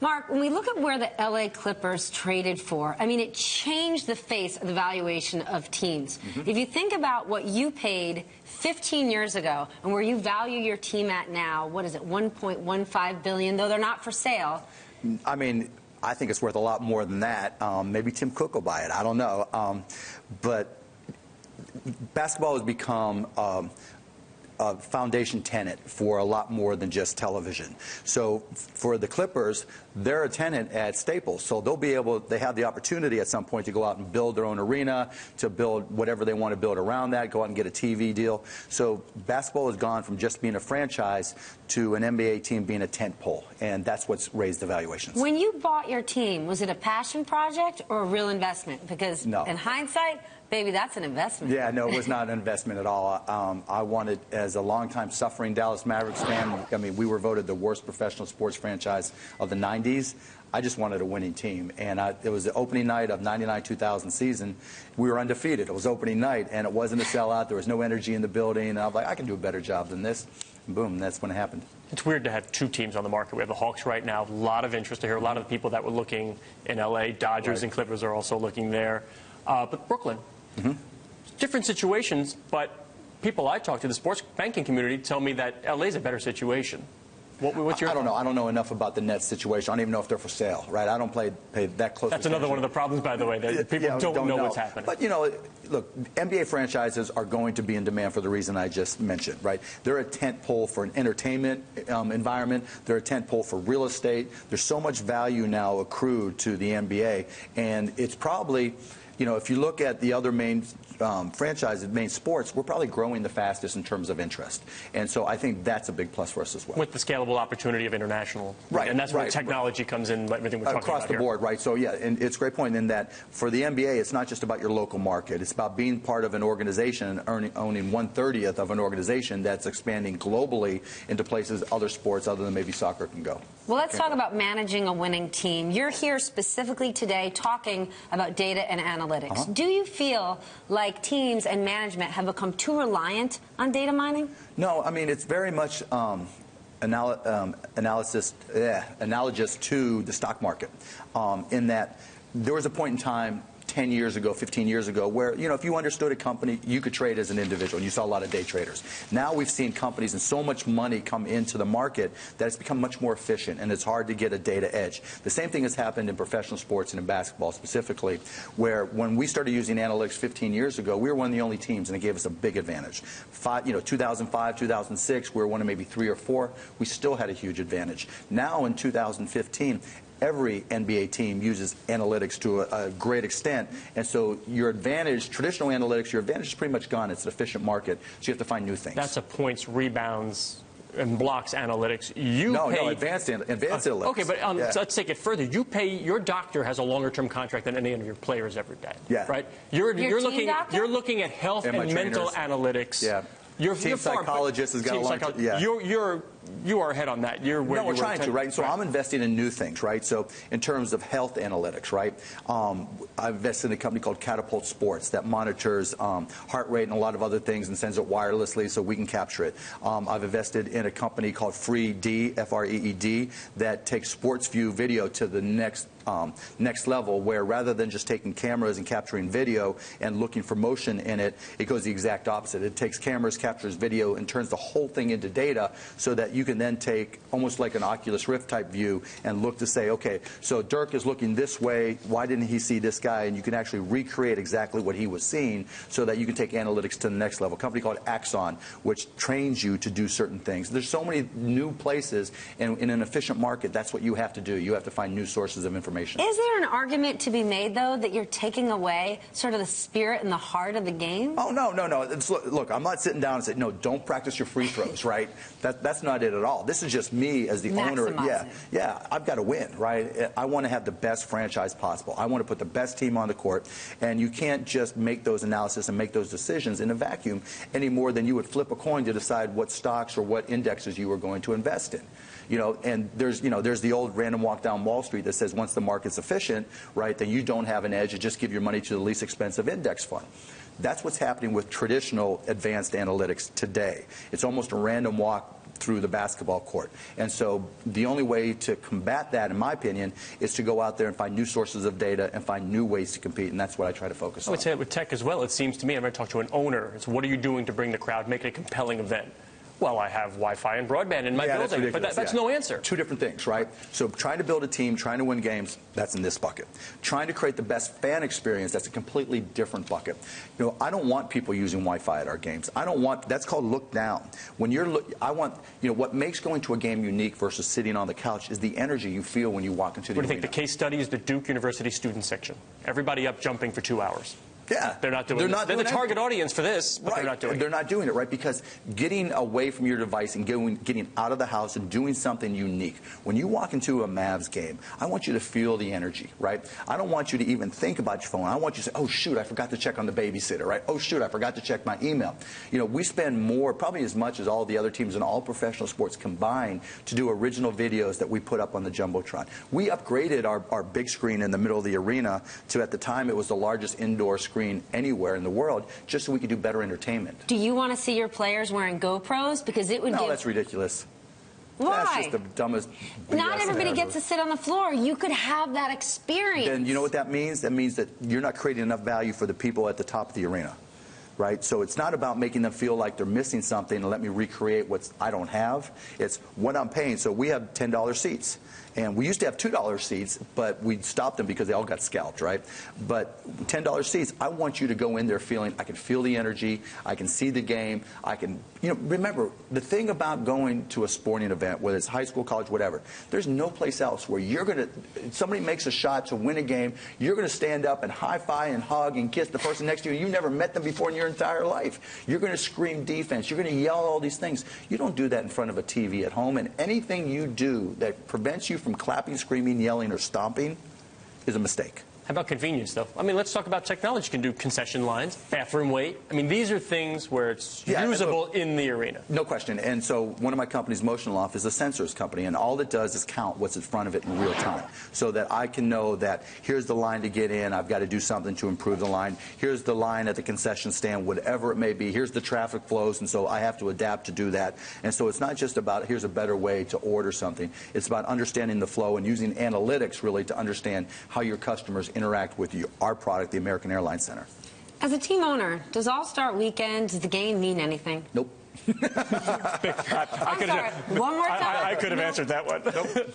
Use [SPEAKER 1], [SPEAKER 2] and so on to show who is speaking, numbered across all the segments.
[SPEAKER 1] Mark, when we look at where the LA Clippers traded for, I mean, it changed the face of the valuation of teams. If you think about what you paid 15 years ago and where you value your team at now, what is it, $1.15 billion, though they're not for sale?
[SPEAKER 2] I mean, I think it's worth a lot more than that. Maybe Tim Cook will buy it. I don't know. But basketball has become a foundation tenant for a lot more than just television. So for the Clippers, they're a tenant at Staples. So they have the opportunity at some point to go out and build their own arena, to build whatever they want to build around that, go out and get a TV deal. So basketball has gone from just being a franchise to an NBA team being a tent pole, and that's what's raised the valuations.
[SPEAKER 1] When you bought your team, was it a passion project or a real investment? Because
[SPEAKER 2] no.
[SPEAKER 1] In hindsight, baby, that's an investment.
[SPEAKER 2] Yeah, no, it was not an investment at all. I wanted, as a longtime suffering Dallas Mavericks fan, I mean, we were voted the worst professional sports franchise of the 90s. I just wanted a winning team. And it was the opening night of 99-2000 season. We were undefeated. It was opening night, and it wasn't a sellout. There was no energy in the building. And I was like, I can do a better job than this. And boom, that's when it happened.
[SPEAKER 3] It's weird to have two teams on the market. We have the Hawks right now. A lot of interest to hear. A lot of the people that were looking in L.A., Dodgers and Clippers are also looking there. But Brooklyn. Different situations, but people I talk to, the sports banking community, tell me that LA's a better situation. What's your
[SPEAKER 2] I don't know. I don't know enough about the Nets situation. I don't even know if they're for sale, right? I don't pay that close.
[SPEAKER 3] That's another one of the problems, by the way, that people don't know what's happening.
[SPEAKER 2] But, you know, look, NBA franchises are going to be in demand for the reason I just mentioned, right? They're a tent pole for an entertainment environment. They're a tent pole for real estate. There's so much value now accrued to the NBA, and it's probably, you know, if you look at the other main franchises, main sports, we're probably growing the fastest in terms of interest. And so I think that's a big plus for us as well.
[SPEAKER 3] With the scalable opportunity of international.
[SPEAKER 2] Right.
[SPEAKER 3] And that's where technology comes in, everything we're talking about
[SPEAKER 2] across the board, right? So, yeah, and it's a great point in that for the NBA, it's not just about your local market. It's about being part of an organization and owning 1/30th of an organization that's expanding globally into places other sports other than maybe soccer can go.
[SPEAKER 1] Well, let's talk about managing a winning team. You're here specifically today talking about data and analytics. Do you feel like teams and management have become too reliant on data mining?
[SPEAKER 2] No, I mean, it's very much analogous to the stock market, in that there was a point in time 10 years ago, 15 years ago, where, you know, if you understood a company, you could trade as an individual, and you saw a lot of day traders. Now we've seen companies and so much money come into the market that it's become much more efficient, and it's hard to get a data edge. The same thing has happened in professional sports and in basketball specifically, where when we started using analytics 15 years ago, we were one of the only teams, and it gave us a big advantage. 2005, 2006, we were one of maybe 3 or 4. We still had a huge advantage. Now in 2015, every NBA team uses analytics to a great extent, and so your advantage, traditional analytics, your advantage is pretty much gone. It's an efficient market, so you have to find new things.
[SPEAKER 3] That's a points, rebounds, and blocks analytics.
[SPEAKER 2] No, advanced analytics.
[SPEAKER 3] Okay, but let's take it further. Your doctor has a longer-term contract than any of your players ever did.
[SPEAKER 2] Yeah.
[SPEAKER 3] Right? You're looking at health and mental analytics.
[SPEAKER 2] Yeah. Your psychologist has got a long time. Yeah.
[SPEAKER 3] You are ahead on that.
[SPEAKER 2] We're trying to, right? So I'm investing in new things, right? So in terms of health analytics, right? I've invested in a company called Catapult Sports that monitors heart rate and a lot of other things and sends it wirelessly so we can capture it. I've invested in a company called Freed, F-R-E-E-D, that takes sports view video to the next level, where rather than just taking cameras and capturing video and looking for motion in it, it goes the exact opposite. It takes cameras, captures video, and turns the whole thing into data so that you can then take almost like an Oculus Rift type view and look to say, okay, so Dirk is looking this way, why didn't he see this guy? And you can actually recreate exactly what he was seeing so that you can take analytics to the next level. A company called Axon, which trains you to do certain things. There's so many new places, and in an efficient market, that's what you have to do. You have to find new sources of information.
[SPEAKER 1] Is there an argument to be made, though, that you're taking away sort of the spirit and the heart of the game?
[SPEAKER 2] Oh, no. Look, I'm not sitting down and saying, no, don't practice your free throws, right? That's not it at all. This is just me as the owner. Yeah, I've got to win, right? I want to have the best franchise possible. I want to put the best team on the court, and you can't just make those analysis and make those decisions in a vacuum any more than you would flip a coin to decide what stocks or what indexes you were going to invest in. And there's the old random walk down Wall Street that says once the market's efficient, right, then you don't have an edge. You just give your money to the least expensive index fund. That's what's happening with traditional advanced analytics today. It's almost a random walk through the basketball court. And so the only way to combat that, in my opinion, is to go out there and find new sources of data and find new ways to compete, and that's what I try to focus on.
[SPEAKER 3] I would say that with tech as well, it seems to me, I'm going to talk to an owner, it's what are you doing to bring the crowd, make it a compelling event? Well, I have Wi-Fi and broadband in my building, but that's no answer.
[SPEAKER 2] Two different things, right? So trying to build a team, trying to win games, that's in this bucket. Trying to create the best fan experience, that's a completely different bucket. You know, I don't want people using Wi-Fi at our games. I don't want, that's called look down. When you're, I want, you know, what makes going to a game unique versus sitting on the couch is the energy you feel when you walk into the arena.
[SPEAKER 3] What do you think? The case study is the Duke University student section. Everybody up jumping for 2 hours.
[SPEAKER 2] Yeah.
[SPEAKER 3] They're not doing it. They're the target audience for this, but they're not doing it.
[SPEAKER 2] They're not doing it, right? Because getting away from your device and getting out of the house and doing something unique. When you walk into a Mavs game, I want you to feel the energy, right? I don't want you to even think about your phone. I want you to say, oh, shoot, I forgot to check on the babysitter, right? Oh, shoot, I forgot to check my email. You know, we spend more, probably as much as all the other teams in all professional sports combined to do original videos that we put up on the Jumbotron. We upgraded our big screen in the middle of the arena to, at the time, it was the largest indoor screen anywhere in the world, just so we could do better entertainment.
[SPEAKER 1] Do you want to see your players wearing GoPros? Because it would
[SPEAKER 2] No, that's ridiculous.
[SPEAKER 1] Why?
[SPEAKER 2] That's just the dumbest BS
[SPEAKER 1] Not everybody
[SPEAKER 2] ever.
[SPEAKER 1] gets to sit on the floor. You could have that experience.
[SPEAKER 2] Then you know what that means? That means that you're not creating enough value for the people at the top of the arena. Right? So it's not about making them feel like they're missing something and let me recreate what I don't have. It's what I'm paying. So we have $10 seats. And we used to have $2 seats, but we stopped them because they all got scalped, right? But $10 seats, I want you to go in there feeling, I can feel the energy, I can see the game, I can, you know, remember, the thing about going to a sporting event, whether it's high school, college, whatever, there's no place else where you're going to, somebody makes a shot to win a game, you're going to stand up and high-five and hug and kiss the person next to you. You never met them before in your entire life. You're going to scream defense. You're going to yell all these things. You don't do that in front of a TV at home, and anything you do that prevents you from clapping, screaming, yelling, or stomping is a mistake.
[SPEAKER 3] How about convenience, though? I mean, let's talk about technology. You can do concession lines, bathroom wait. I mean, these are things where it's usable in the arena.
[SPEAKER 2] No question. And so one of my companies, Motion Loft, is a sensors company, and all it does is count what's in front of it in real time so that I can know that here's the line to get in, I've got to do something to improve the line. Here's the line at the concession stand, whatever it may be. Here's the traffic flows, and so I have to adapt to do that. And so it's not just about here's a better way to order something. It's about understanding the flow and using analytics really to understand how your customers interact with you, our product, the American Airlines Center.
[SPEAKER 1] As a team owner, does All-Star Weekend, does the game mean anything?
[SPEAKER 2] Nope.
[SPEAKER 3] I
[SPEAKER 1] One more time.
[SPEAKER 3] I could have answered that one. Nope.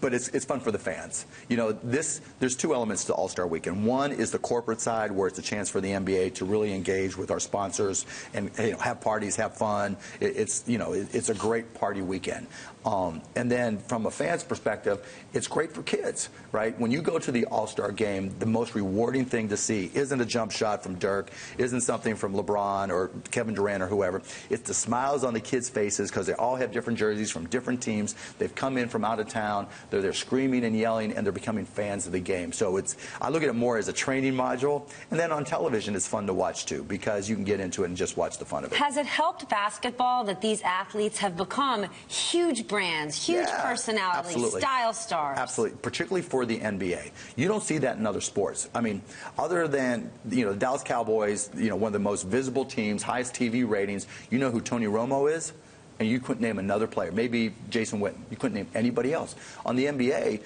[SPEAKER 2] But it's fun for the fans. You know, there's two elements to All-Star Weekend. One is the corporate side, where it's a chance for the NBA to really engage with our sponsors and have parties, have fun. It's a great party weekend. And then from a fan's perspective, it's great for kids, right? When you go to the All-Star game, the most rewarding thing to see isn't a jump shot from Dirk, isn't something from LeBron or Kevin Durant or whoever. It's the smiles on the kids' faces because they all have different jerseys from different teams. They've come in from out of town. They're there screaming and yelling, and they're becoming fans of the game. So I look at it more as a training module. And then on television, it's fun to watch, too, because you can get into it and just watch the fun of it.
[SPEAKER 1] Has it helped basketball that these athletes have become huge brands, huge personalities,
[SPEAKER 2] absolutely.
[SPEAKER 1] Style stars?
[SPEAKER 2] Absolutely, particularly for the NBA. You don't see that in other sports. I mean, other than, the Dallas Cowboys, one of the most visible teams, highest TV ratings, you know who Tony Romo is? And you couldn't name another player. Maybe Jason Witten. You couldn't name anybody else. On the NBA,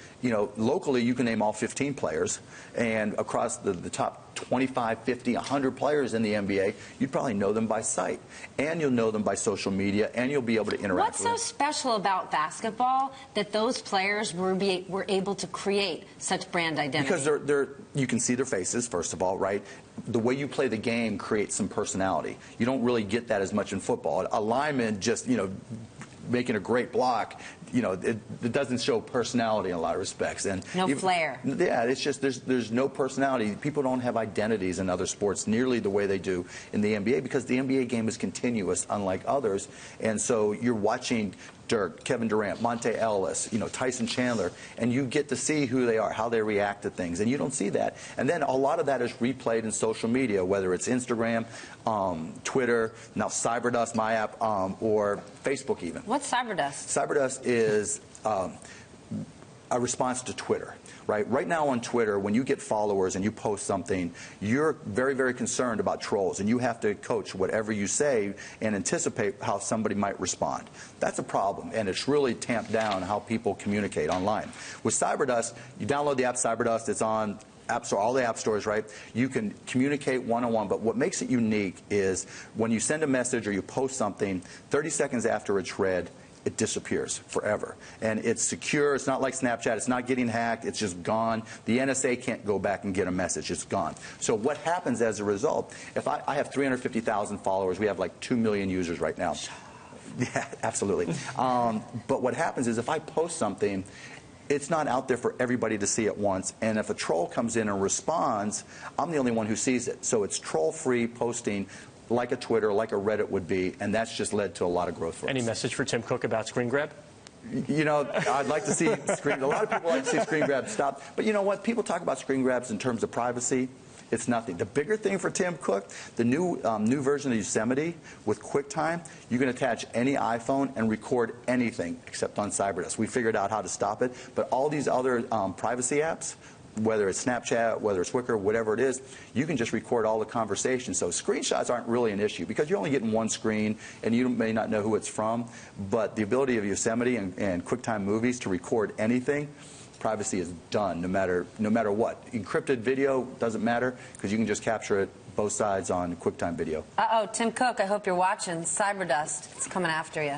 [SPEAKER 2] locally you can name all 15 players. And across the top 25, 50, 100 players in the NBA, you'd probably know them by sight. And you'll know them by social media, and you'll be able to interact with them.
[SPEAKER 1] What's so special about basketball that those players were able to create such brand identity?
[SPEAKER 2] Because you can see their faces, first of all, right? The way you play the game creates some personality. You don't really get that as much in football. A lineman just, making a great block, it doesn't show personality in a lot of respects. And
[SPEAKER 1] no flair.
[SPEAKER 2] Yeah, it's just there's no personality. People don't have identities in other sports nearly the way they do in the NBA because the NBA game is continuous, unlike others. And so you're watching Dirk, Kevin Durant, Monte Ellis, Tyson Chandler, and you get to see who they are, how they react to things, and you don't see that. And then a lot of that is replayed in social media, whether it's Instagram, Twitter, now Cyberdust, my app, or Facebook even.
[SPEAKER 1] What's Cyberdust?
[SPEAKER 2] Cyberdust is a response to Twitter, right? Right now on Twitter, when you get followers and you post something, you're very, very concerned about trolls, and you have to coach whatever you say and anticipate how somebody might respond. That's a problem, and it's really tamped down how people communicate online. With CyberDust, you download the app CyberDust. It's on App Store, all the app stores, right? You can communicate one-on-one, but what makes it unique is when you send a message or you post something, 30 seconds after it's read, it disappears forever. And it's secure. It's not like Snapchat. It's not getting hacked. It's just gone. The NSA can't go back and get a message. It's gone. So what happens as a result, if I have 350,000 followers, we have like 2 million users right now. Yeah, absolutely. But what happens is if I post something, it's not out there for everybody to see at once, and if a troll comes in and responds, I'm the only one who sees it. So it's troll-free posting like a Twitter, like a Reddit would be, and that's just led to a lot of growth for us.
[SPEAKER 3] Any message for Tim Cook about screen grab?
[SPEAKER 2] You know, I'd like to see a lot of people like to see screen grabs stop. But you know what? People talk about screen grabs in terms of privacy. It's nothing. The bigger thing for Tim Cook, the new version of Yosemite with QuickTime, you can attach any iPhone and record anything except on CyberDust. We figured out how to stop it, but all these other privacy apps, whether it's Snapchat, whether it's Wicker, whatever it is, you can just record all the conversations. So screenshots aren't really an issue because you're only getting one screen and you may not know who it's from. But the ability of Yosemite and QuickTime Movies to record anything, privacy is done no matter what. Encrypted video doesn't matter because you can just capture it both sides on QuickTime video.
[SPEAKER 1] Uh-oh, Tim Cook, I hope you're watching. CyberDust, it's coming after you.